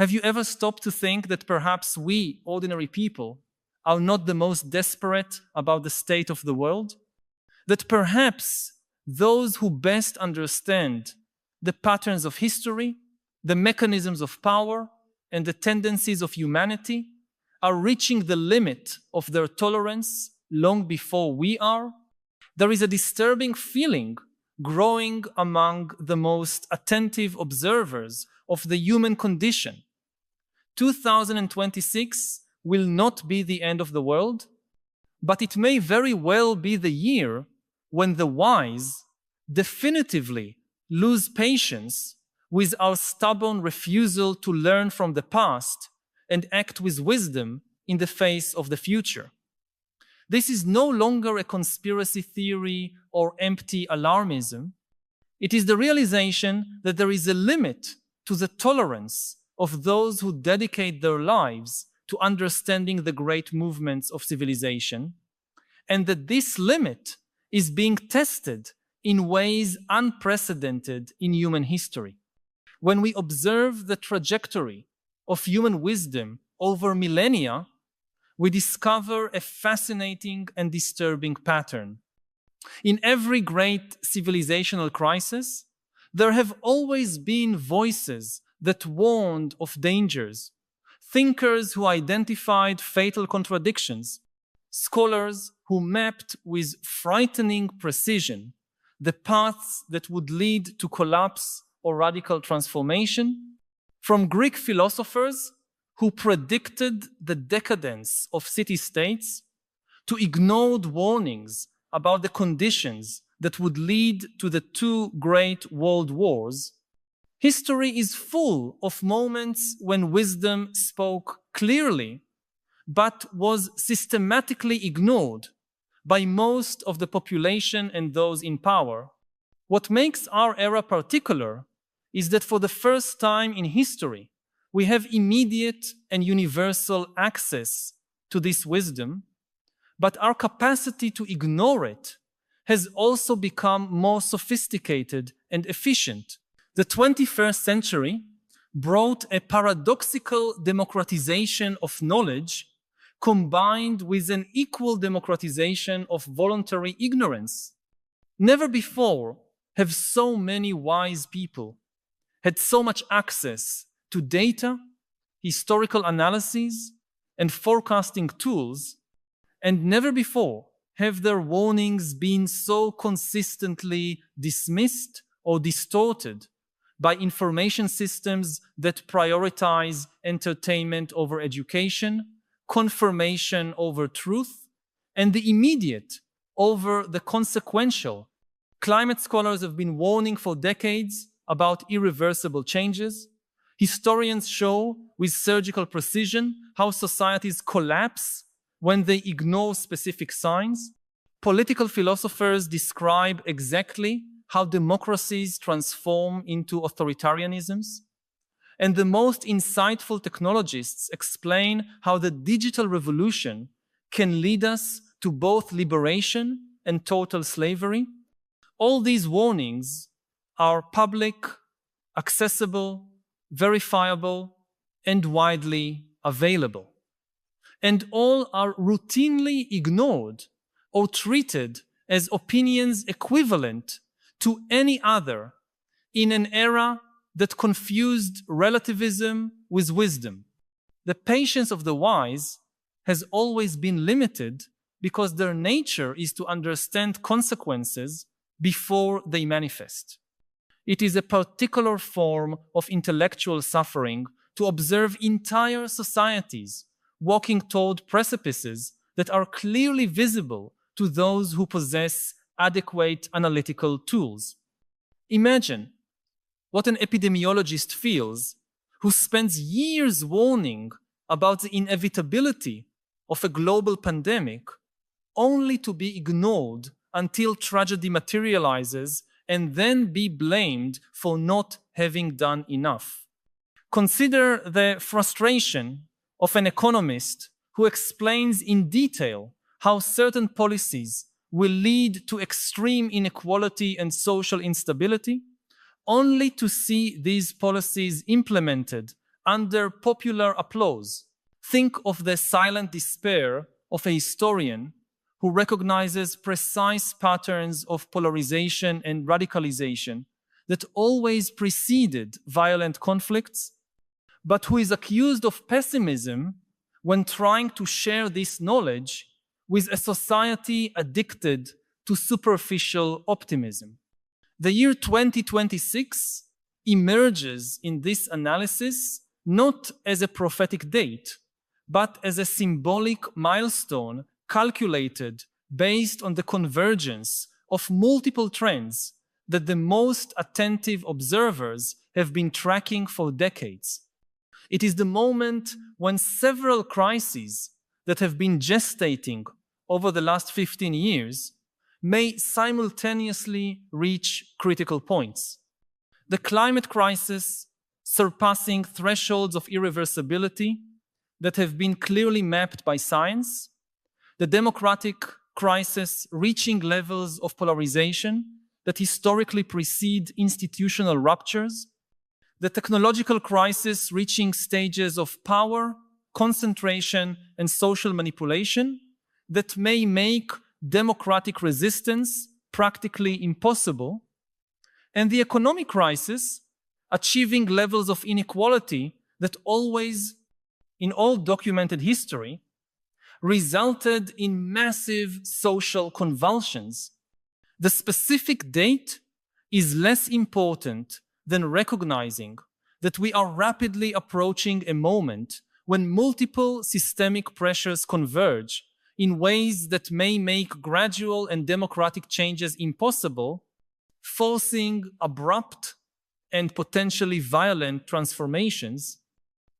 Have you ever stopped to think that perhaps we, ordinary people, are not the most desperate about the state of the world? That perhaps those who best understand the patterns of history, the mechanisms of power, and the tendencies of humanity are reaching the limit of their tolerance long before we are? There is a disturbing feeling growing among the most attentive observers of the human condition. 2026 will not be the end of the world, but it may very well be the year when the wise definitively lose patience with our stubborn refusal to learn from the past and act with wisdom in the face of the future. This is no longer a conspiracy theory or empty alarmism. It is the realization that there is a limit to the tolerance of those who dedicate their lives to understanding the great movements of civilization, and that this limit is being tested in ways unprecedented in human history. When we observe the trajectory of human wisdom over millennia, we discover a fascinating and disturbing pattern. In every great civilizational crisis, there have always been voices that warned of dangers, thinkers who identified fatal contradictions, scholars who mapped with frightening precision the paths that would lead to collapse or radical transformation, from Greek philosophers who predicted the decadence of city-states to ignored warnings about the conditions that would lead to the two great world wars. History is full of moments when wisdom spoke clearly, but was systematically ignored by most of the population and those in power. What makes our era particular is that for the first time in history, we have immediate and universal access to this wisdom, but our capacity to ignore it has also become more sophisticated and efficient. The 21st century brought a paradoxical democratization of knowledge combined with an equal democratization of voluntary ignorance. Never before have so many wise people had so much access to data, historical analyses, and forecasting tools, and never before have their warnings been so consistently dismissed or distorted by information systems that prioritize entertainment over education, confirmation over truth, and the immediate over the consequential. Climate scholars have been warning for decades about irreversible changes. Historians show with surgical precision how societies collapse when they ignore specific signs. Political philosophers describe exactly how democracies transform into authoritarianisms. And the most insightful technologists explain how the digital revolution can lead us to both liberation and total slavery. All these warnings are public, accessible, verifiable, and widely available. And all are routinely ignored or treated as opinions equivalent to any other in an era that confused relativism with wisdom. The patience of the wise has always been limited because their nature is to understand consequences before they manifest. It is a particular form of intellectual suffering to observe entire societies walking toward precipices that are clearly visible to those who possess adequate analytical tools. Imagine what an epidemiologist feels who spends years warning about the inevitability of a global pandemic only to be ignored until tragedy materializes and then be blamed for not having done enough. Consider the frustration of an economist who explains in detail how certain policies will lead to extreme inequality and social instability, only to see these policies implemented under popular applause. Think of the silent despair of a historian who recognizes precise patterns of polarization and radicalization that always preceded violent conflicts, but who is accused of pessimism when trying to share this knowledge with a society addicted to superficial optimism. The year 2026 emerges in this analysis not as a prophetic date, but as a symbolic milestone calculated based on the convergence of multiple trends that the most attentive observers have been tracking for decades. It is the moment when several crises that have been gestating over the last 15 years may simultaneously reach critical points. The climate crisis surpassing thresholds of irreversibility that have been clearly mapped by science, the democratic crisis reaching levels of polarization that historically precede institutional ruptures, the technological crisis reaching stages of power, concentration, and social manipulation that may make democratic resistance practically impossible, and the economic crisis achieving levels of inequality that always, in all documented history, resulted in massive social convulsions. The specific date is less important than recognizing that we are rapidly approaching a moment when multiple systemic pressures converge in ways that may make gradual and democratic changes impossible, forcing abrupt and potentially violent transformations.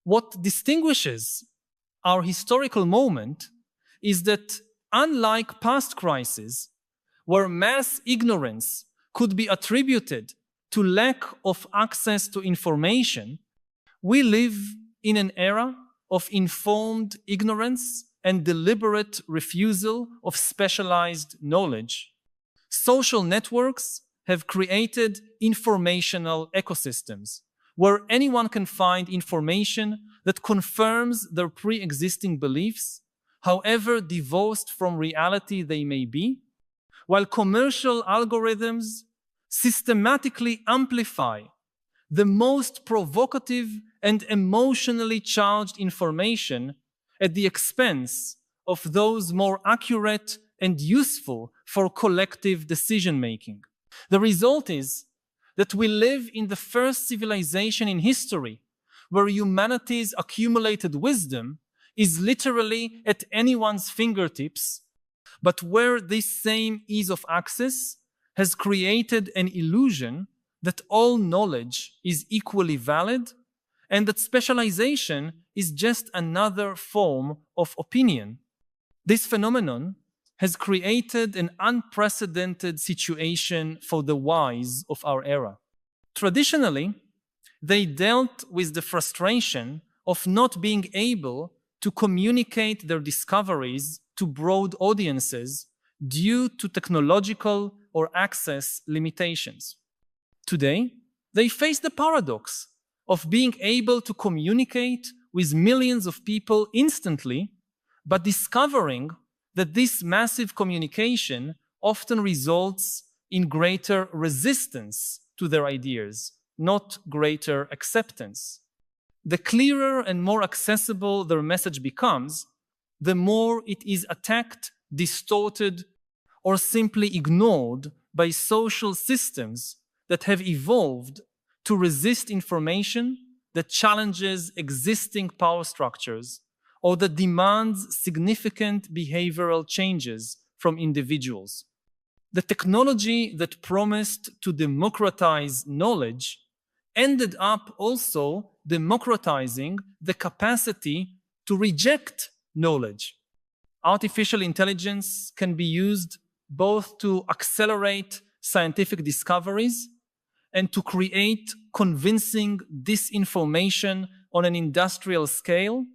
What distinguishes our historical moment is that, unlike past crises, where mass ignorance could be attributed to lack of access to information, we live in an era of informed ignorance and deliberate refusal of specialized knowledge. Social networks have created informational ecosystems where anyone can find information that confirms their pre-existing beliefs, however divorced from reality they may be, while commercial algorithms systematically amplify the most provocative and emotionally charged information at the expense of those more accurate and useful for collective decision-making. The result is that we live in the first civilization in history where humanity's accumulated wisdom is literally at anyone's fingertips, but where this same ease of access has created an illusion that all knowledge is equally valid and that specialization is just another form of opinion. This phenomenon has created an unprecedented situation for the wise of our era. Traditionally, they dealt with the frustration of not being able to communicate their discoveries to broad audiences due to technological or access limitations. Today, they face the paradox of being able to communicate with millions of people instantly, but discovering that this massive communication often results in greater resistance to their ideas, not greater acceptance. The clearer and more accessible their message becomes, the more it is attacked, distorted, or simply ignored by social systems that have evolved to resist information that challenges existing power structures or that demands significant behavioral changes from individuals. The technology that promised to democratize knowledge ended up also democratizing the capacity to reject knowledge. Artificial intelligence can be used both to accelerate scientific discoveries and to create convincing disinformation on an industrial scale.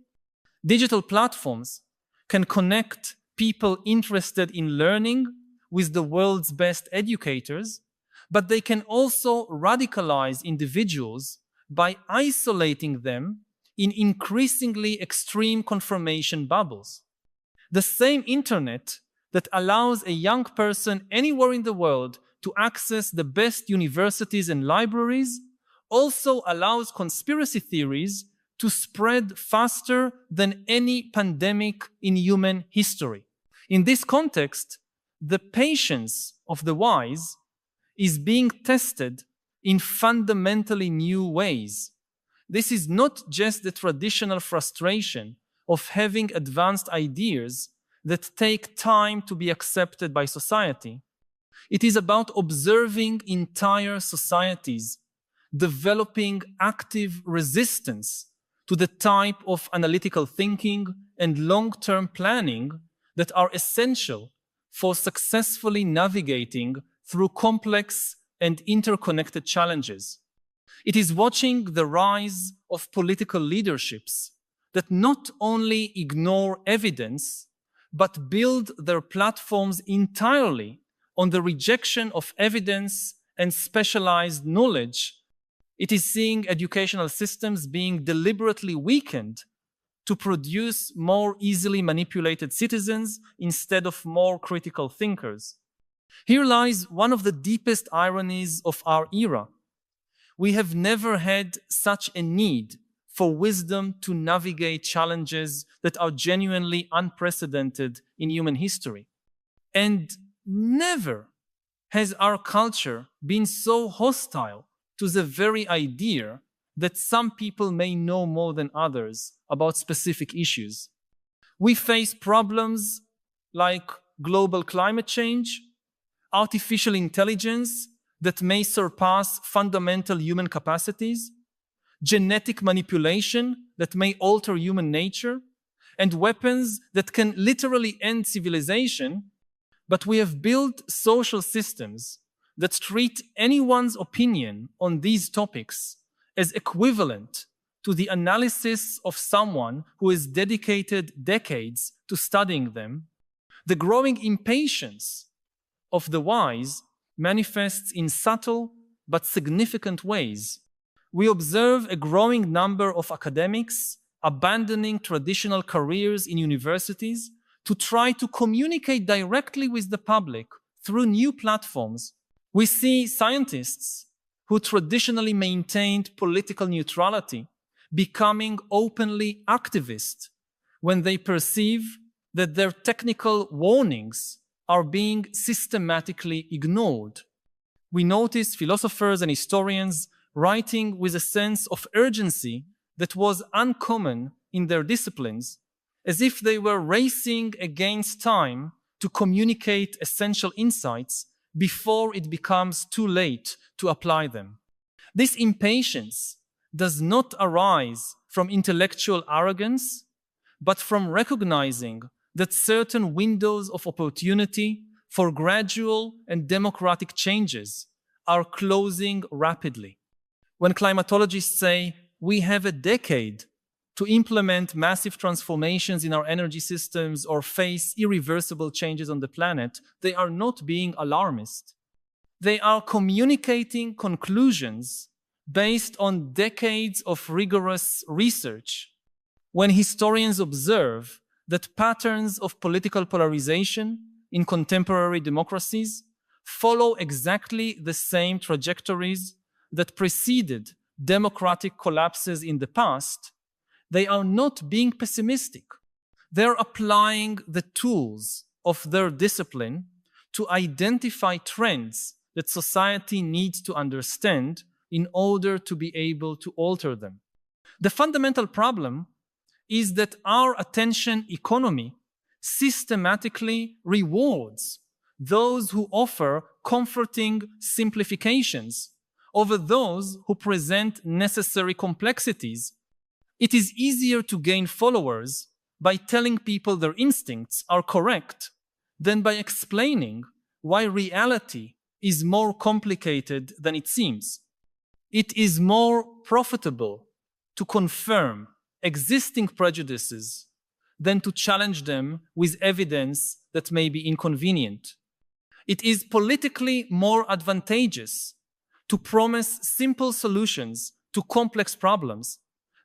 Digital platforms can connect people interested in learning with the world's best educators, but they can also radicalize individuals by isolating them in increasingly extreme confirmation bubbles. The same internet that allows a young person anywhere in the world to access the best universities and libraries also allows conspiracy theories to spread faster than any pandemic in human history. In this context, the patience of the wise is being tested in fundamentally new ways. This is not just the traditional frustration of having advanced ideas that take time to be accepted by society. It is about observing entire societies developing active resistance to the type of analytical thinking and long-term planning that are essential for successfully navigating through complex and interconnected challenges. It is watching the rise of political leaderships that not only ignore evidence, but build their platforms entirely on the rejection of evidence and specialized knowledge. It is seeing educational systems being deliberately weakened to produce more easily manipulated citizens instead of more critical thinkers. Here lies one of the deepest ironies of our era. We have never had such a need for wisdom to navigate challenges that are genuinely unprecedented in human history. And never has our culture been so hostile to the very idea that some people may know more than others about specific issues. We face problems like global climate change, artificial intelligence that may surpass fundamental human capacities, genetic manipulation that may alter human nature, and weapons that can literally end civilization. But we have built social systems that treat anyone's opinion on these topics as equivalent to the analysis of someone who has dedicated decades to studying them. The growing impatience of the wise manifests in subtle but significant ways. We observe a growing number of academics abandoning traditional careers in universities to try to communicate directly with the public through new platforms. We see scientists who traditionally maintained political neutrality becoming openly activist when they perceive that their technical warnings are being systematically ignored. We notice philosophers and historians writing with a sense of urgency that was uncommon in their disciplines, as if they were racing against time to communicate essential insights before it becomes too late to apply them. This impatience does not arise from intellectual arrogance, but from recognizing that certain windows of opportunity for gradual and democratic changes are closing rapidly. When climatologists say we have a decade to implement massive transformations in our energy systems or face irreversible changes on the planet, they are not being alarmist. They are communicating conclusions based on decades of rigorous research. When historians observe that patterns of political polarization in contemporary democracies follow exactly the same trajectories that preceded democratic collapses in the past, they are not being pessimistic. They're applying the tools of their discipline to identify trends that society needs to understand in order to be able to alter them. The fundamental problem is that our attention economy systematically rewards those who offer comforting simplifications over those who present necessary complexities. It is easier to gain followers by telling people their instincts are correct than by explaining why reality is more complicated than it seems. It is more profitable to confirm existing prejudices than to challenge them with evidence that may be inconvenient. It is politically more advantageous to promise simple solutions to complex problems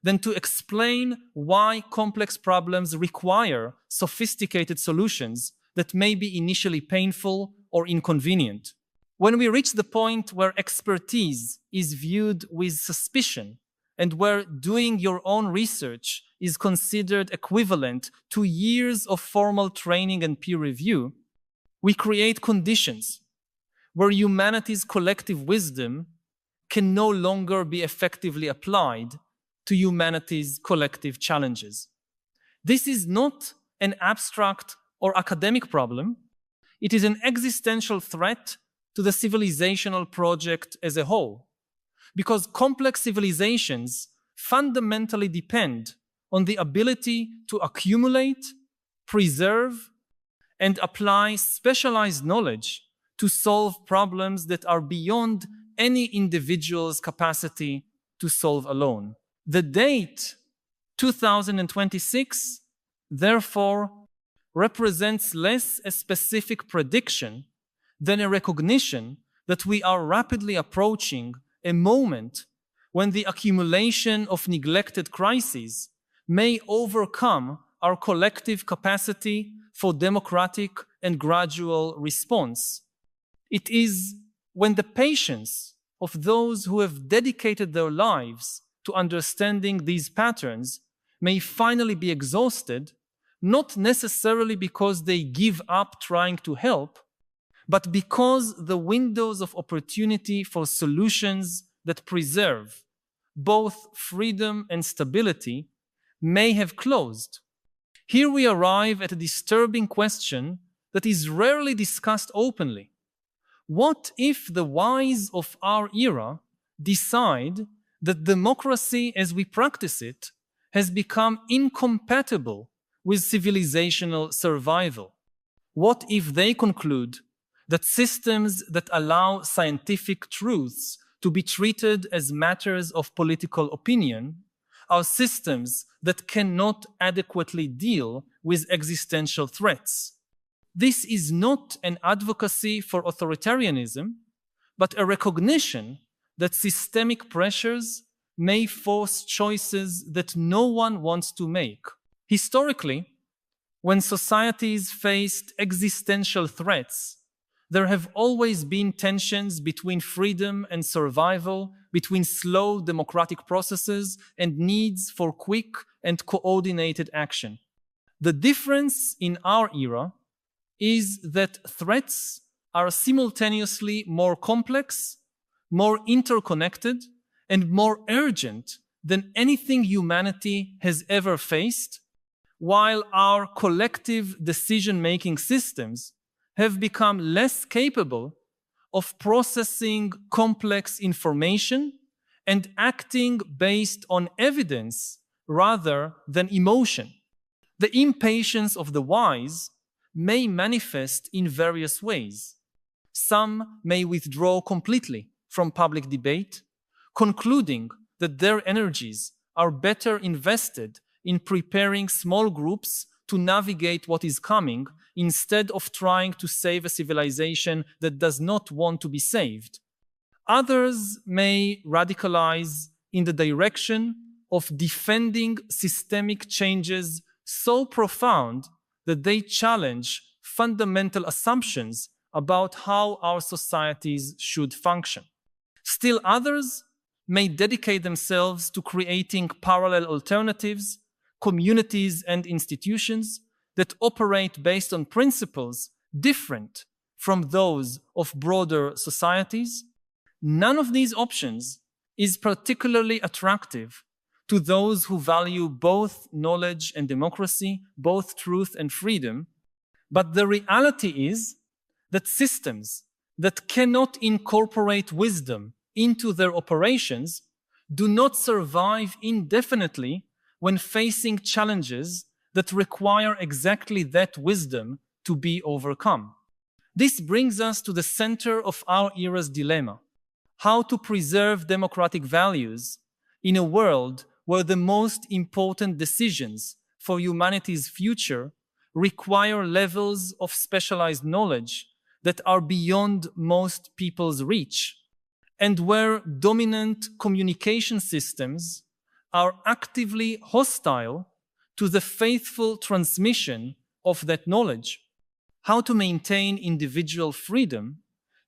than to explain why complex problems require sophisticated solutions that may be initially painful or inconvenient. When we reach the point where expertise is viewed with suspicion and where doing your own research is considered equivalent to years of formal training and peer review, we create conditions where humanity's collective wisdom can no longer be effectively applied to humanity's collective challenges. This is not an abstract or academic problem. It is an existential threat to the civilizational project as a whole, because complex civilizations fundamentally depend on the ability to accumulate, preserve, and apply specialized knowledge to solve problems that are beyond any individual's capacity to solve alone. The date 2026, therefore, represents less a specific prediction than a recognition that we are rapidly approaching a moment when the accumulation of neglected crises may overcome our collective capacity for democratic and gradual response. It is when the patience of those who have dedicated their lives to understanding these patterns may finally be exhausted, not necessarily because they give up trying to help, but because the windows of opportunity for solutions that preserve both freedom and stability may have closed. Here we arrive at a disturbing question that is rarely discussed openly. What if the wise of our era decide that democracy as we practice it has become incompatible with civilizational survival? What if they conclude that systems that allow scientific truths to be treated as matters of political opinion are systems that cannot adequately deal with existential threats? This is not an advocacy for authoritarianism, but a recognition that systemic pressures may force choices that no one wants to make. Historically, when societies faced existential threats, there have always been tensions between freedom and survival, between slow democratic processes and needs for quick and coordinated action. The difference in our era is that threats are simultaneously more complex, more interconnected, and more urgent than anything humanity has ever faced, while our collective decision-making systems have become less capable of processing complex information and acting based on evidence rather than emotion. The impatience of the wise may manifest in various ways. Some may withdraw completely from public debate, concluding that their energies are better invested in preparing small groups to navigate what is coming instead of trying to save a civilization that does not want to be saved. Others may radicalize in the direction of defending systemic changes so profound that they challenge fundamental assumptions about how our societies should function. Still others may dedicate themselves to creating parallel alternatives, communities and institutions that operate based on principles different from those of broader societies. None of these options is particularly attractive to those who value both knowledge and democracy, both truth and freedom. But the reality is that systems that cannot incorporate wisdom into their operations do not survive indefinitely when facing challenges that require exactly that wisdom to be overcome. This brings us to the center of our era's dilemma: how to preserve democratic values in a world where the most important decisions for humanity's future require levels of specialized knowledge that are beyond most people's reach, and where dominant communication systems are actively hostile to the faithful transmission of that knowledge. How to maintain individual freedom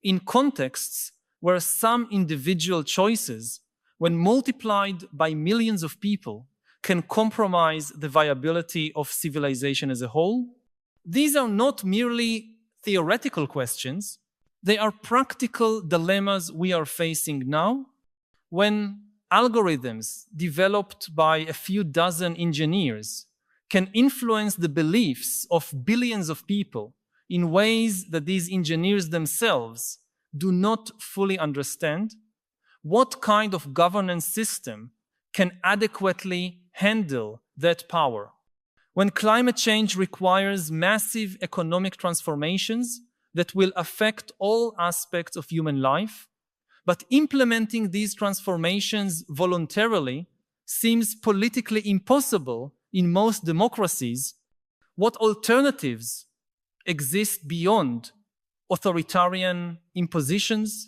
in contexts where some individual choices, when multiplied by millions of people, can compromise the viability of civilization as a whole? These are not merely theoretical questions, they are practical dilemmas we are facing now. When algorithms developed by a few dozen engineers can influence the beliefs of billions of people in ways that these engineers themselves do not fully understand, what kind of governance system can adequately handle that power? When climate change requires massive economic transformations that will affect all aspects of human life, but implementing these transformations voluntarily seems politically impossible in most democracies, what alternatives exist beyond authoritarian impositions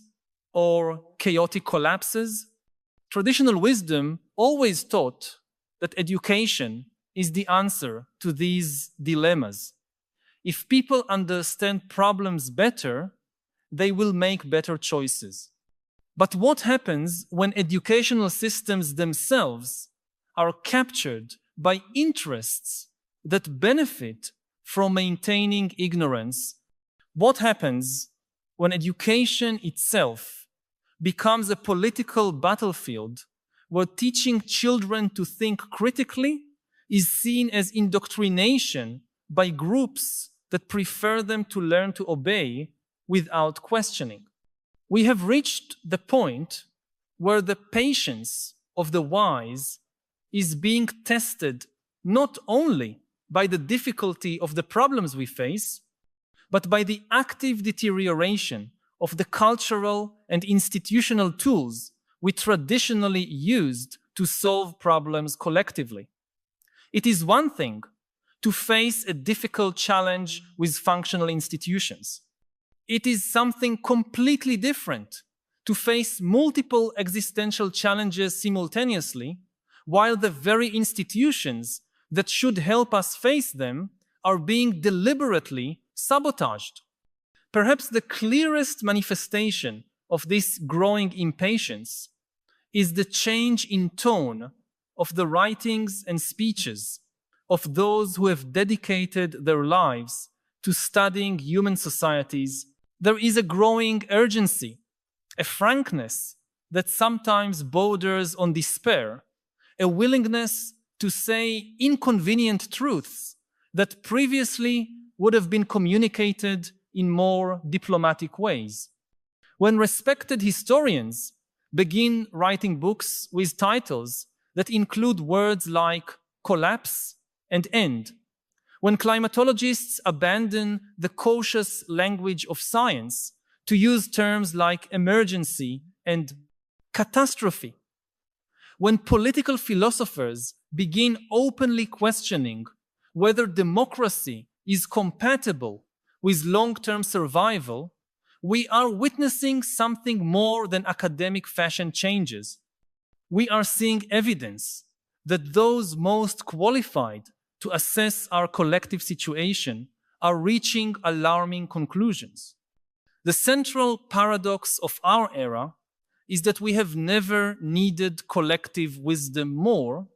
or chaotic collapses? Traditional wisdom always taught that education is the answer to these dilemmas. If people understand problems better, they will make better choices. But what happens when educational systems themselves are captured by interests that benefit from maintaining ignorance? What happens when education itself becomes a political battlefield where teaching children to think critically is seen as indoctrination by groups that prefer them to learn to obey without questioning? We have reached the point where the patience of the wise is being tested not only by the difficulty of the problems we face, but by the active deterioration of the cultural and institutional tools we traditionally used to solve problems collectively. It is one thing to face a difficult challenge with functional institutions. It is something completely different to face multiple existential challenges simultaneously, while the very institutions that should help us face them are being deliberately sabotaged. Perhaps the clearest manifestation of this growing impatience is the change in tone of the writings and speeches of those who have dedicated their lives to studying human societies. There is a growing urgency, a frankness that sometimes borders on despair, a willingness to say inconvenient truths that previously would have been communicated in more diplomatic ways. When respected historians begin writing books with titles that include words like collapse and end, when climatologists abandon the cautious language of science to use terms like emergency and catastrophe, when political philosophers begin openly questioning whether democracy is compatible with long-term survival, we are witnessing something more than academic fashion changes. We are seeing evidence that those most qualified to assess our collective situation are reaching alarming conclusions. The central paradox of our era is that we have never needed collective wisdom more,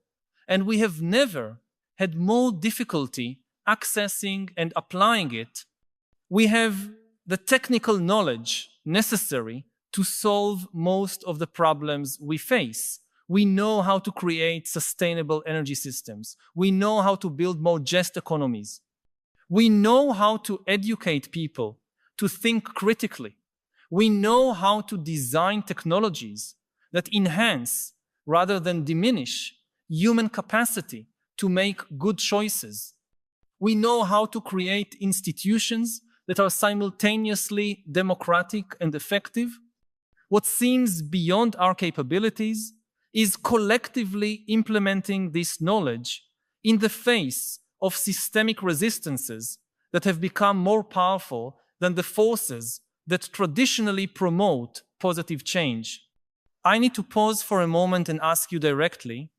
and we have never had more difficulty accessing and applying it. We have the technical knowledge necessary to solve most of the problems we face. We know how to create sustainable energy systems. We know how to build more just economies. We know how to educate people to think critically. We know how to design technologies that enhance rather than diminish human capacity to make good choices. We know how to create institutions that are simultaneously democratic and effective. What seems beyond our capabilities is collectively implementing this knowledge in the face of systemic resistances that have become more powerful than the forces that traditionally promote positive change. I need to pause for a moment and ask you directly,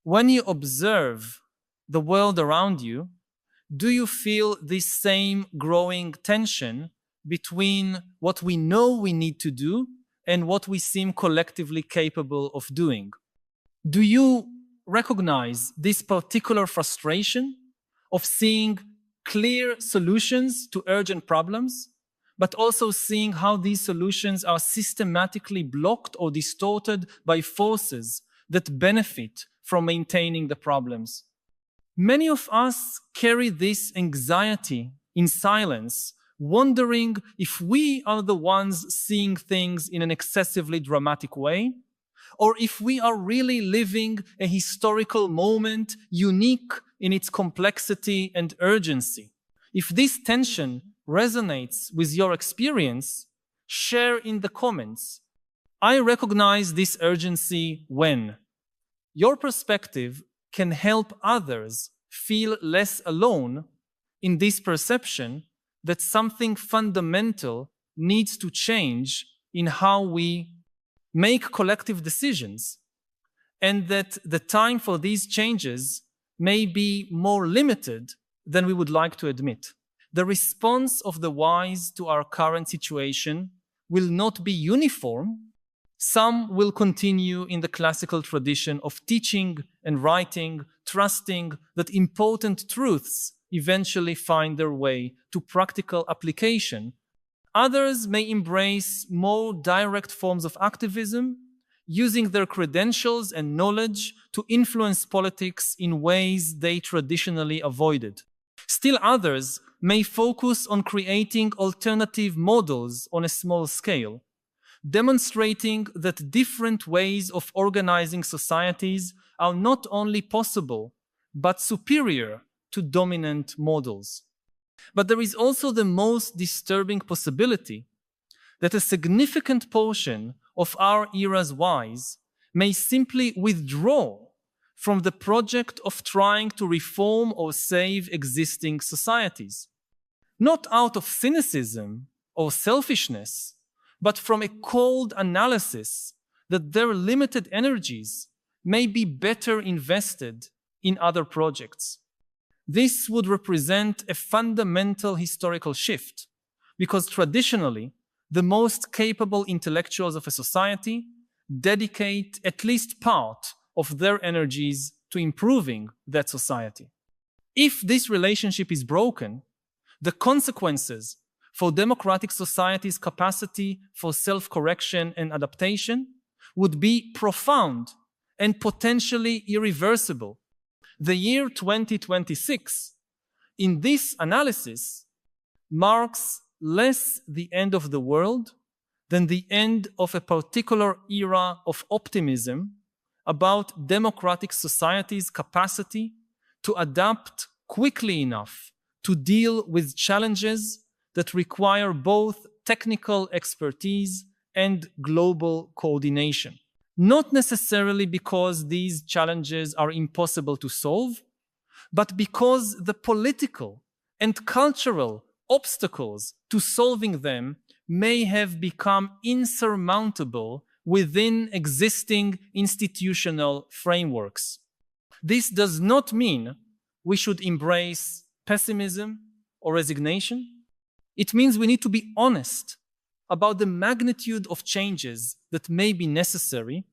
When you observe the world around you, do you feel this same growing tension between what we know we need to do and what we seem collectively capable of doing? Do you recognize this particular frustration of seeing clear solutions to urgent problems, but also seeing how these solutions are systematically blocked or distorted by forces that benefit from maintaining the problems? Many of us carry this anxiety in silence, wondering if we are the ones seeing things in an excessively dramatic way, or if we are really living a historical moment unique in its complexity and urgency. If this tension resonates with your experience, share in the comments. I recognize this urgency when your perspective can help others feel less alone in this perception that something fundamental needs to change in how we make collective decisions, and that the time for these changes may be more limited than we would like to admit. The response of the wise to our current situation will not be uniform. Some will continue in the classical tradition of teaching and writing, trusting that important truths eventually find their way to practical application. Others may embrace more direct forms of activism, using their credentials and knowledge to influence politics in ways they traditionally avoided. Still others may focus on creating alternative models on a small scale, demonstrating that different ways of organizing societies are not only possible, but superior to dominant models. But there is also the most disturbing possibility that a significant portion of our era's wise may simply withdraw from the project of trying to reform or save existing societies, not out of cynicism or selfishness, but from a cold analysis that their limited energies may be better invested in other projects. This would represent a fundamental historical shift, because traditionally, the most capable intellectuals of a society dedicate at least part of their energies to improving that society. If this relationship is broken, the consequences for democratic society's capacity for self-correction and adaptation would be profound and potentially irreversible. The year 2026, in this analysis, marks less the end of the world than the end of a particular era of optimism about democratic society's capacity to adapt quickly enough to deal with challenges that require both technical expertise and global coordination. Not necessarily because these challenges are impossible to solve, but because the political and cultural obstacles to solving them may have become insurmountable within existing institutional frameworks. This does not mean we should embrace pessimism or resignation. It means we need to be honest about the magnitude of changes that may be necessary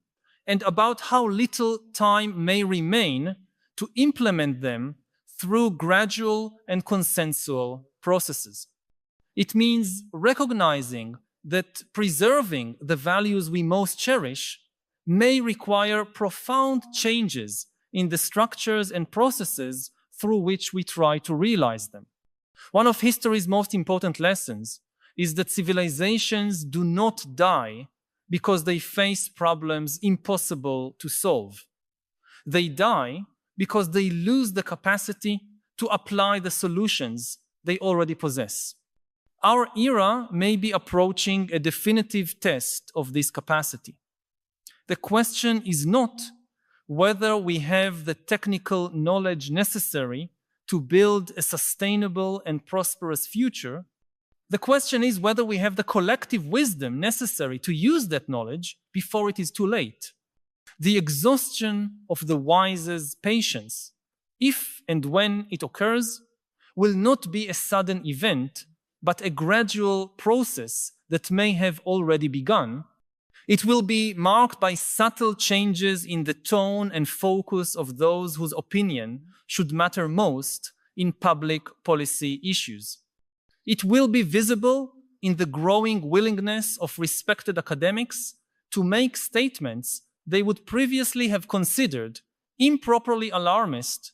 and about how little time may remain to implement them through gradual and consensual processes. It means recognizing that preserving the values we most cherish may require profound changes in the structures and processes through which we try to realize them. One of history's most important lessons is that civilizations do not die because they face problems impossible to solve. They die because they lose the capacity to apply the solutions they already possess. Our era may be approaching a definitive test of this capacity. The question is not whether we have the technical knowledge necessary to build a sustainable and prosperous future. The question is whether we have the collective wisdom necessary to use that knowledge before it is too late. The exhaustion of the wise's patience, if and when it occurs, will not be a sudden event, but a gradual process that may have already begun. It will be marked by subtle changes in the tone and focus of those whose opinion should matter most in public policy issues. It will be visible in the growing willingness of respected academics to make statements they would previously have considered improperly alarmist.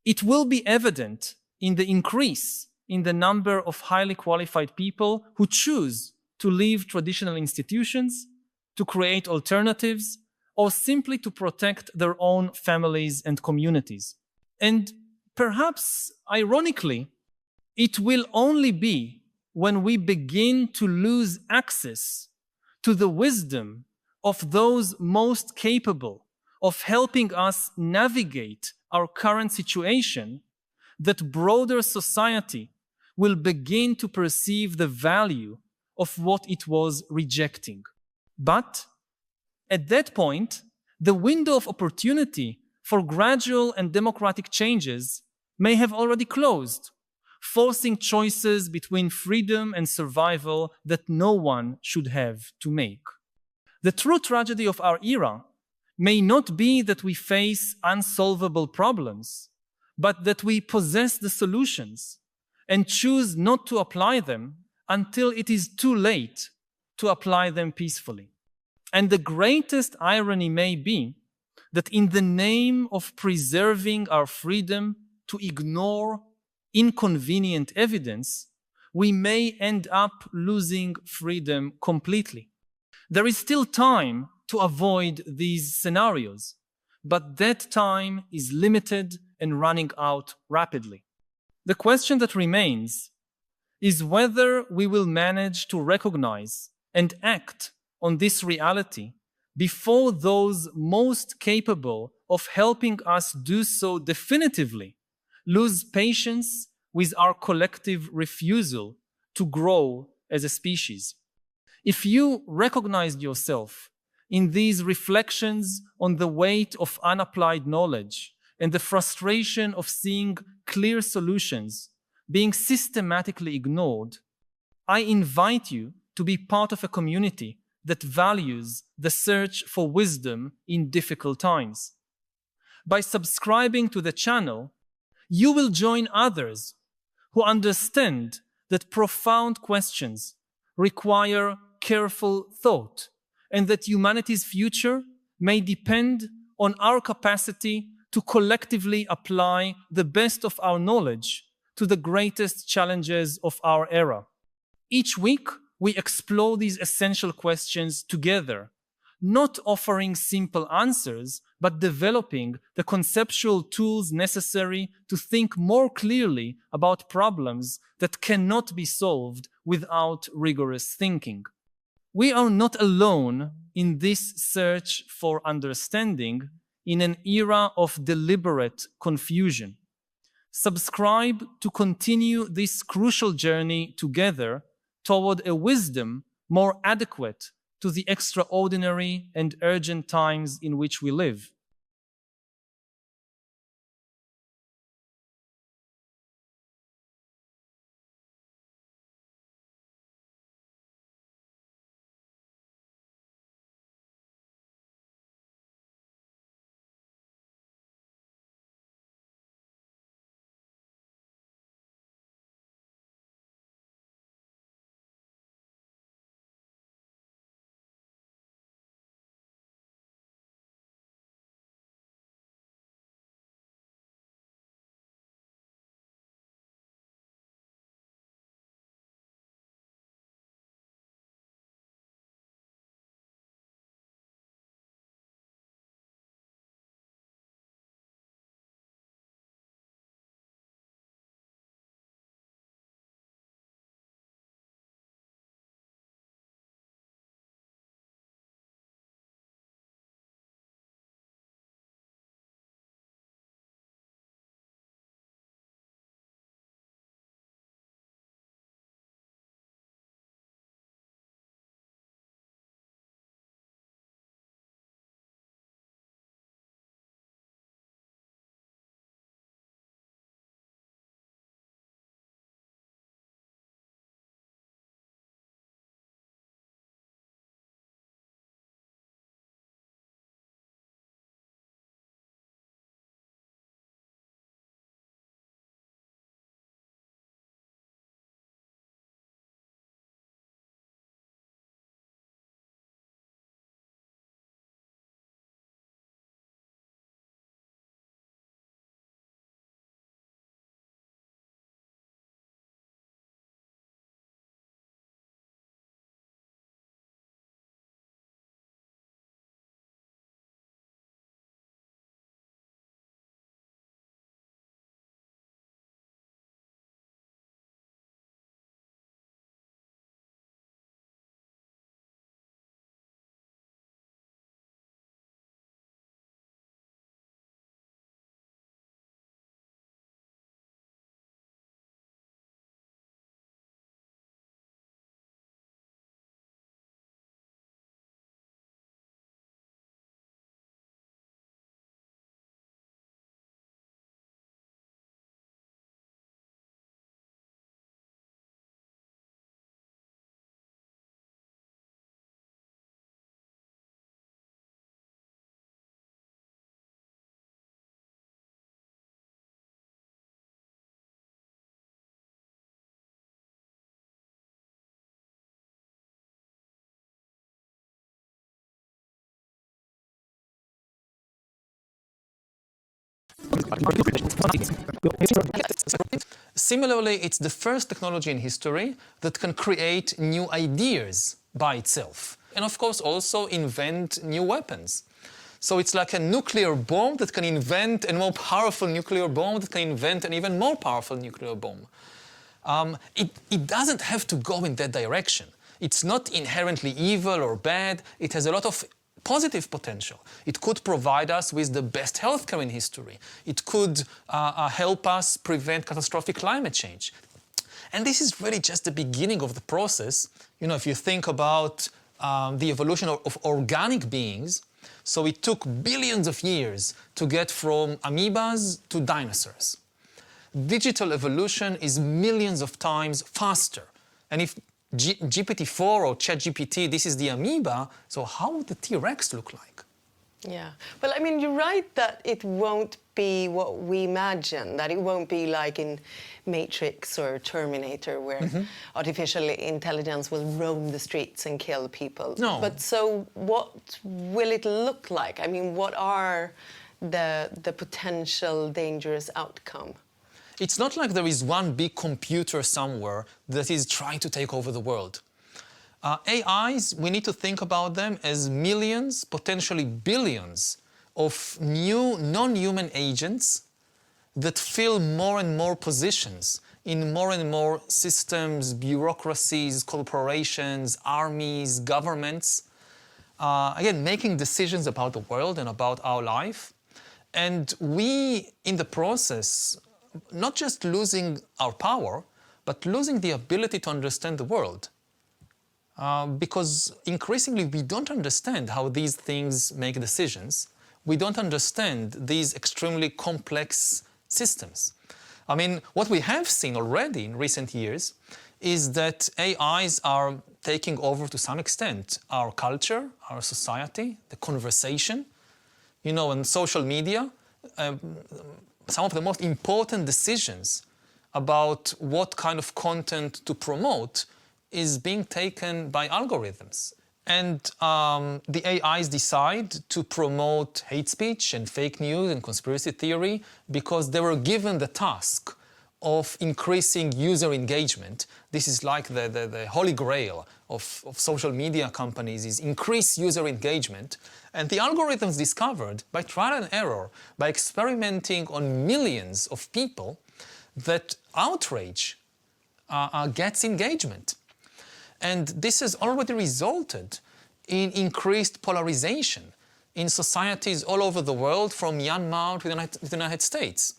It will be evident in the increase in the number of highly qualified people who choose to leave traditional institutions, to create alternatives, or simply to protect their own families and communities. And perhaps ironically, it will only be when we begin to lose access to the wisdom of those most capable of helping us navigate our current situation that broader society will begin to perceive the value of what it was rejecting. But at that point, the window of opportunity for gradual and democratic changes may have already closed, forcing choices between freedom and survival that no one should have to make. The true tragedy of our era may not be that we face unsolvable problems, but that we possess the solutions and choose not to apply them until it is too late to apply them peacefully. And the greatest irony may be that in the name of preserving our freedom to ignore inconvenient evidence, we may end up losing freedom completely. There is still time to avoid these scenarios, but that time is limited and running out rapidly. The question that remains is whether we will manage to recognize and act on this reality before those most capable of helping us do so definitively lose patience with our collective refusal to grow as a species. If you recognized yourself in these reflections on the weight of unapplied knowledge and the frustration of seeing clear solutions being systematically ignored, I invite you to be part of a community that values the search for wisdom in difficult times. By subscribing to the channel, you will join others who understand that profound questions require careful thought and that humanity's future may depend on our capacity to collectively apply the best of our knowledge to the greatest challenges of our era. Each week, we explore these essential questions together, not offering simple answers, but developing the conceptual tools necessary to think more clearly about problems that cannot be solved without rigorous thinking. We are not alone in this search for understanding in an era of deliberate confusion. Subscribe to continue this crucial journey together toward a wisdom more adequate to the extraordinary and urgent times in which we live. Similarly, it's the first technology in history that can create new ideas by itself. And of course also invent new weapons. So it's like a nuclear bomb that can invent a more powerful nuclear bomb that can invent an even more powerful nuclear bomb. It doesn't have to go in that direction. It's not inherently evil or bad. It has a lot of positive potential. It could provide us with the best healthcare in history. It could help us prevent catastrophic climate change. And this is really just the beginning of the process. You know, if you think about the evolution of organic beings, so it took billions of years to get from amoebas to dinosaurs. Digital evolution is millions of times faster. And if GPT-4 or ChatGPT, this is the amoeba, so how would the T-Rex look like? Yeah. Well, I mean, you're right that it won't be what we imagine, that it won't be like in Matrix or Terminator, where artificial intelligence will roam the streets and kill people. No. But so what will it look like? I mean, what are the potential dangerous outcome? It's not like there is one big computer somewhere that is trying to take over the world. AIs, we need to think about them as millions, potentially billions, of new non-human agents that fill more and more positions in more and more systems, bureaucracies, corporations, armies, governments. Again, making decisions about the world and about our life. And we, in the process, not just losing our power, but losing the ability to understand the world. Because increasingly we don't understand how these things make decisions. We don't understand these extremely complex systems. I mean, what we have seen already in recent years is that AIs are taking over to some extent our culture, our society, the conversation. You know, on social media, some of the most important decisions about what kind of content to promote is being taken by algorithms. And the AIs decide to promote hate speech and fake news and conspiracy theory because they were given the task of increasing user engagement. This is like the holy grail of social media companies, is increase user engagement. And the algorithms discovered, by trial and error, by experimenting on millions of people, that outrage gets engagement. And this has already resulted in increased polarization in societies all over the world, from Myanmar to the United States.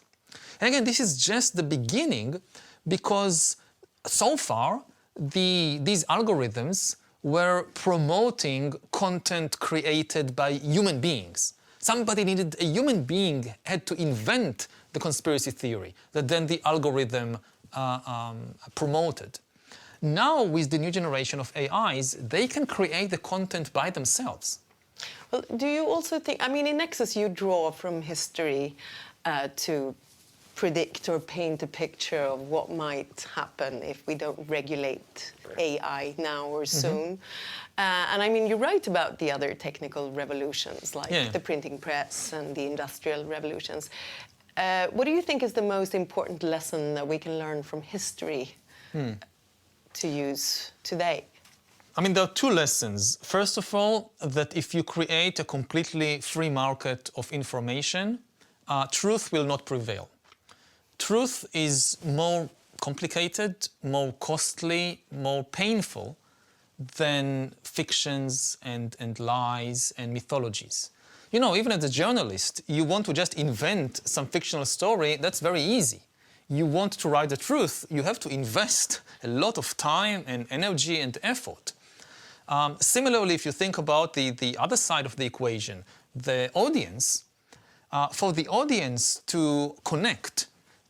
And again, this is just the beginning, because so far these algorithms were promoting content created by human beings. Somebody needed, a human being had to invent the conspiracy theory that then the algorithm promoted. Now, with the new generation of AIs, they can create the content by themselves. Well, do you also think, I mean, in Nexus you draw from history to predict or paint a picture of what might happen if we don't regulate AI now or soon. And I mean, you're right about the other technical revolutions, like the printing press and the industrial revolutions. What do you think is the most important lesson that we can learn from history to use today? I mean, there are two lessons. First of all, that if you create a completely free market of information, truth will not prevail. Truth is more complicated, more costly, more painful than fictions and lies and mythologies. You know, even as a journalist, you want to just invent some fictional story, that's very easy. You want to write the truth, you have to invest a lot of time and energy and effort. Similarly, if you think about the other side of the equation, the audience, for the audience to connect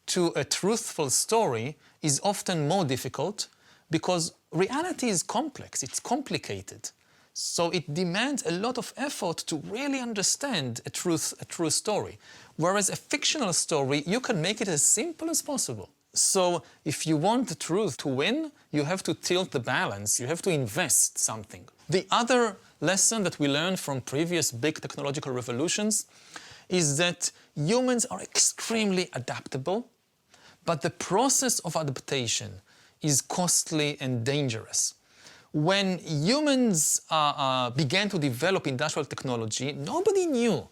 to a truthful story is often more difficult because reality is complex, it's complicated. So it demands a lot of effort to really understand a true story. Whereas a fictional story, you can make it as simple as possible. So if you want the truth to win, you have to tilt the balance, you have to invest something. The other lesson that we learned from previous big technological revolutions is that humans are extremely adaptable, but the process of adaptation is costly and dangerous. When humans began to develop industrial technology, nobody knew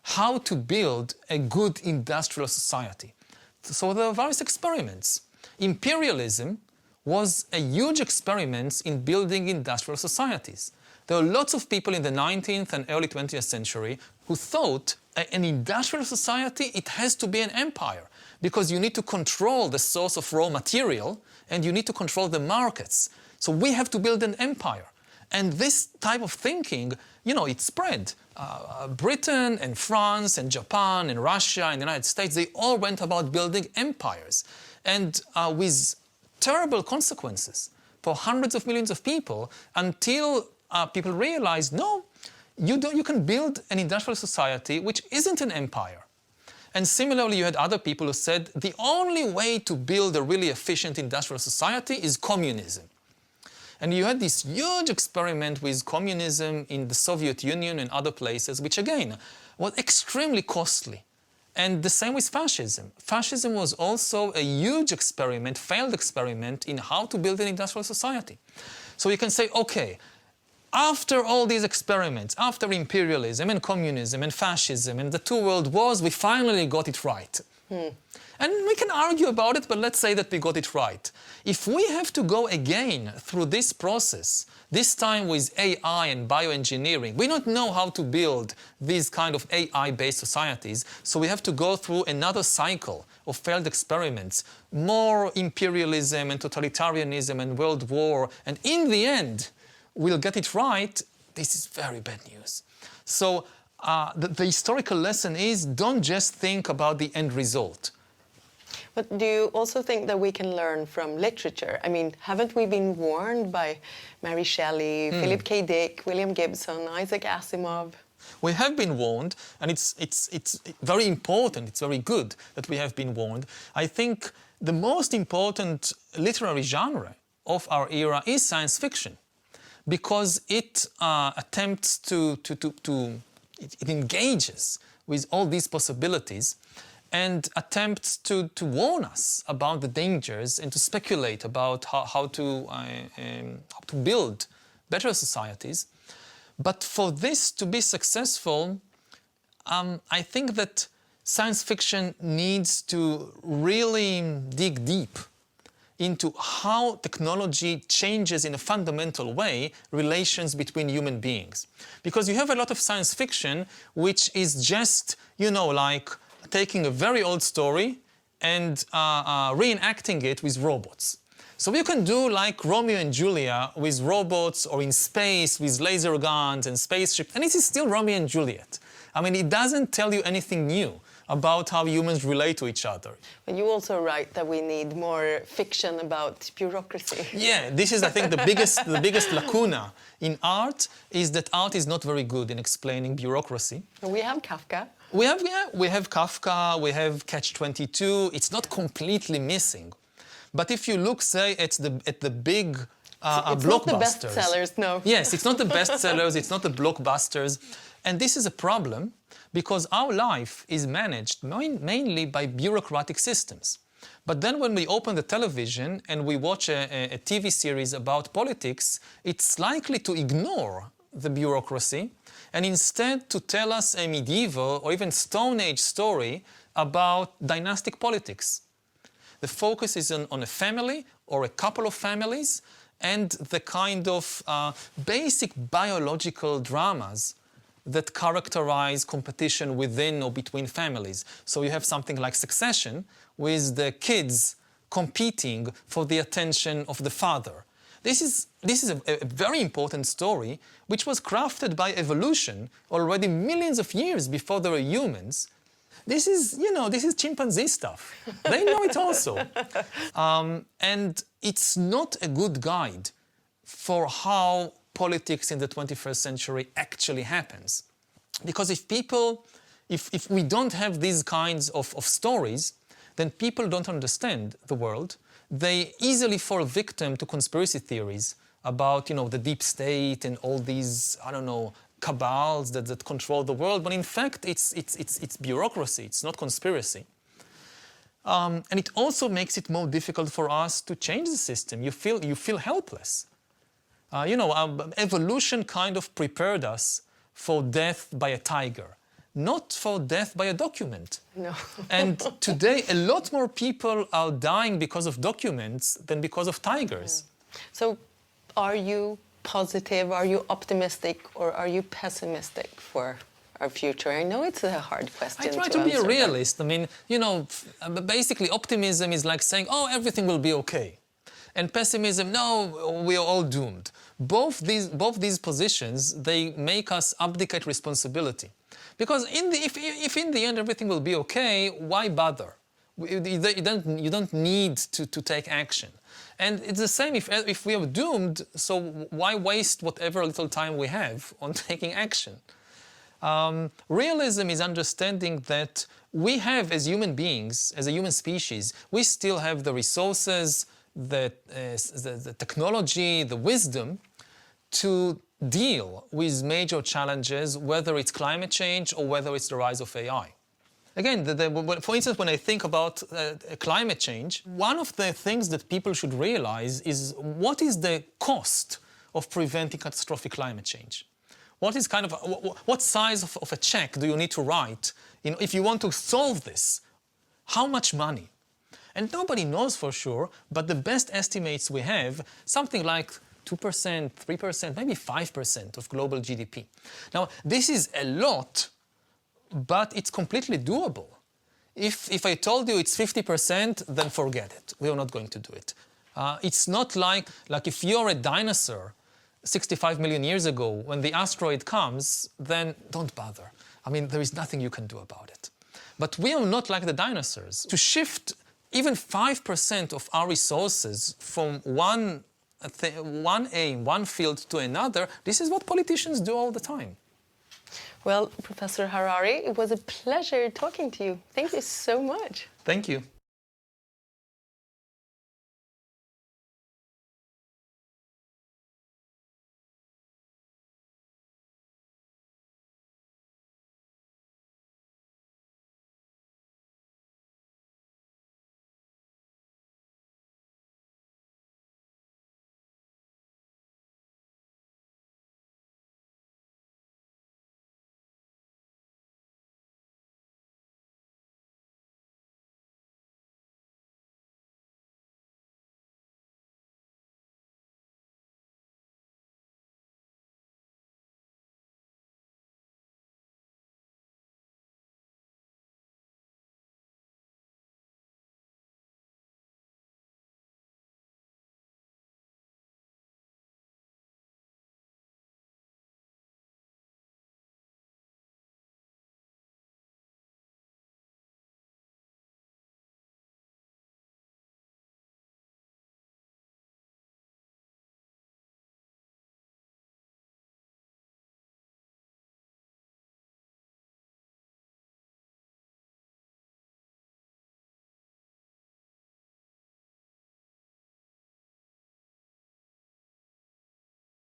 how to build a good industrial society. So there were various experiments. Imperialism was a huge experiment in building industrial societies. There were lots of people in the 19th and early 20th century who thought an industrial society, it has to be an empire, because you need to control the source of raw material and you need to control the markets. So we have to build an empire. And this type of thinking, it spread. Britain and France and Japan and Russia and the United States, they all went about building empires. And with terrible consequences for hundreds of millions of people, until people realized, no, you can build an industrial society which isn't an empire. And similarly, you had other people who said the only way to build a really efficient industrial society is communism. And you had this huge experiment with communism in the Soviet Union and other places, which again was extremely costly. And the same with fascism. Fascism was also a huge experiment, failed experiment, in how to build an industrial society. So you can say, okay, after all these experiments, after imperialism and communism and fascism and the two world wars, we finally got it right. And we can argue about it, but let's say that we got it right. If we have to go again through this process, this time with AI and bioengineering, we don't know how to build these kind of AI-based societies, so we have to go through another cycle of failed experiments, more imperialism and totalitarianism and world war, and in the end, we'll get it right. This is very bad news. So the historical lesson is, don't just think about the end result. But do you also think that we can learn from literature? I mean, haven't we been warned by Mary Shelley, Philip K. Dick, William Gibson, Isaac Asimov? We have been warned, and it's very important, it's very good that we have been warned. I think the most important literary genre of our era is science fiction, because it attempts it engages with all these possibilities and attempts to warn us about the dangers and to speculate about how to build better societies. But for this to be successful, I think that science fiction needs to really dig deep into how technology changes in a fundamental way relations between human beings. Because you have a lot of science fiction which is just, like taking a very old story and reenacting it with robots. So you can do like Romeo and Juliet with robots, or in space with laser guns and spaceships, and it is still Romeo and Juliet. I mean, it doesn't tell you anything new about how humans relate to each other. But you also write that we need more fiction about bureaucracy. Yeah, this is, I think, the biggest lacuna in art, is that art is not very good in explaining bureaucracy. We have Kafka. We have Kafka, we have Catch-22. It's not completely missing. But if you look, say, at the big it's blockbusters. not the bestsellers, no. Yes, it's not the bestsellers, it's not the blockbusters. And this is a problem, because our life is managed mainly by bureaucratic systems. But then when we open the television and we watch a TV series about politics, it's likely to ignore the bureaucracy and instead to tell us a medieval or even Stone Age story about dynastic politics. The focus is on a family or a couple of families and the kind of basic biological dramas that characterize competition within or between families. So you have something like Succession, with the kids competing for the attention of the father. This is a very important story, which was crafted by evolution already millions of years before there were humans. This is chimpanzee stuff. They know it also. And it's not a good guide for how politics in the 21st century actually happens. Because if we don't have these kinds of stories, then people don't understand the world. They easily fall victim to conspiracy theories about, the deep state and all these, cabals that control the world, but in fact it's bureaucracy, it's not conspiracy. And it also makes it more difficult for us to change the system. You feel helpless. Evolution kind of prepared us for death by a tiger, not for death by a document. No. And today, a lot more people are dying because of documents than because of tigers. Yeah. So, are you positive, are you optimistic, or are you pessimistic for our future? I know it's a hard question. I try to be a realist. I mean, basically optimism is like saying, oh, everything will be okay. And pessimism, no, we are all doomed. Both these positions, they make us abdicate responsibility. Because if in the end everything will be okay, why bother? You don't need to take action. And it's the same if we are doomed, so why waste whatever little time we have on taking action? Realism is understanding that we have, as human beings, as a human species, we still have the resources, the technology, the wisdom to deal with major challenges, whether it's climate change or whether it's the rise of AI. Again, for instance, when I think about climate change, one of the things that people should realize is what is the cost of preventing catastrophic climate change? What size of a check do you need to write if you want to solve this? How much money? And nobody knows for sure, but the best estimates we have, something like 2%, 3%, maybe 5% of global GDP. Now, this is a lot, but it's completely doable. If I told you it's 50%, then forget it. We are not going to do it. It's not like if you're a dinosaur 65 million years ago, when the asteroid comes, then don't bother. I mean, there is nothing you can do about it. But we are not like the dinosaurs. To shift even 5% of our resources from one aim, one field to another, this is what politicians do all the time. Well, Professor Harari, it was a pleasure talking to you. Thank you so much. Thank you.